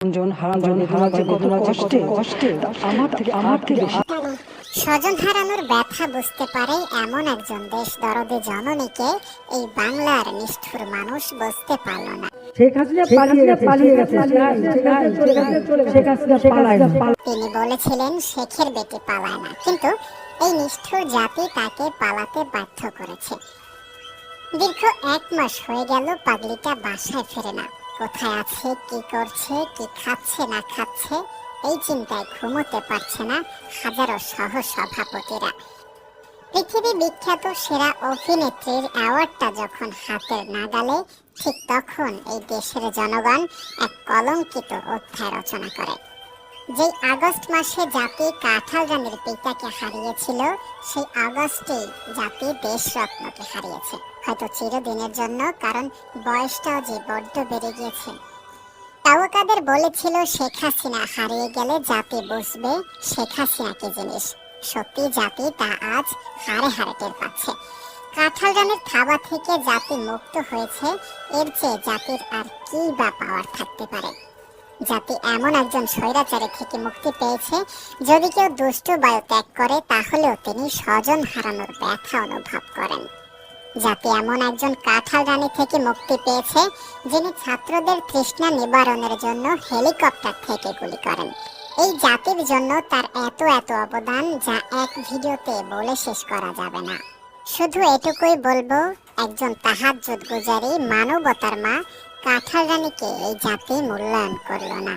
স্বজন হারানোর ব্যথা বুঝতে পারে এমন একজন দেশ দরদে জননীকে এই বাংলার নিষ্ঠুর মানুষ বুঝতে পারল না। তিনি বলেছিলেন শেখের বেটি পালায় না, কিন্তু এই নিষ্ঠুর জাতি তাকে পালাতে বাধ্য করেছে। দীর্ঘ 1 মাস হয়ে গেল পাগলিটা বাসায় ফেরে না। কোথায় আছে, কি করছে, কি খাচ্ছে না খাচ্ছে, এই চিন্তায় ঘুমোতে পারছে না হাজারো সহ সভাপতিরা। পৃথিবী বিখ্যাত সেরা অভিনেত্রীর অ্যাওয়ার্ডটা যখন হাতের নাগালে, ঠিক তখন এই দেশের জনগণ এক কলঙ্কিত অধ্যায় রচনা করে। যেই আগস্ট মাসে জাতি কাঁঠাল রানীর পিতাকে হারিয়েছিল, সেই আগস্টেই জাতি দেশরত্নকে হারিয়েছে, হয়তো চিরদিনের জন্য, কারণ বয়সটাও যে বড্ড বেড়ে গিয়েছে। তাওকাদের বলেছিল শেখ হাসিনা হারিয়ে গেলে জাতি বুঝবে শেখ হাসিনা কি জিনিস। সত্যি জাতি তা আজ হাড়ে হাড়ে টের পাচ্ছে। কাঁঠাল রানীর থাবা থেকে জাতি মুক্ত হয়েছে, এর চেয়ে জাতির আর কি বা পাওয়ার থাকতে পারে। জাতি এমন একজন স্বৈরাচারী থেকে মুক্তি পেয়েছে, যদি কেউ দুষ্টু বায়ু ত্যাগ করে তাহলেও তিনি স্বজন হারানোর ব্যথা অনুভব করেন। জাতি এমন একজন কাঁঠাল রানী থেকে মুক্তি পেয়েছে, যিনি ছাত্রদের তৃষ্ণা নিবারণের জন্য হেলিকপ্টার থেকে গুলি করেন। এই জাতির জন্য তার এত এত অবদান, যা এক ভিডিওতে বলে শেষ করা যাবে না। শুধু এটুকুই বলবো, একজন তাহাজ্জুদ গুজারি মানবতার মা কাঁঠাল রানীকে এই জাতি মূল্যায়ন করল না।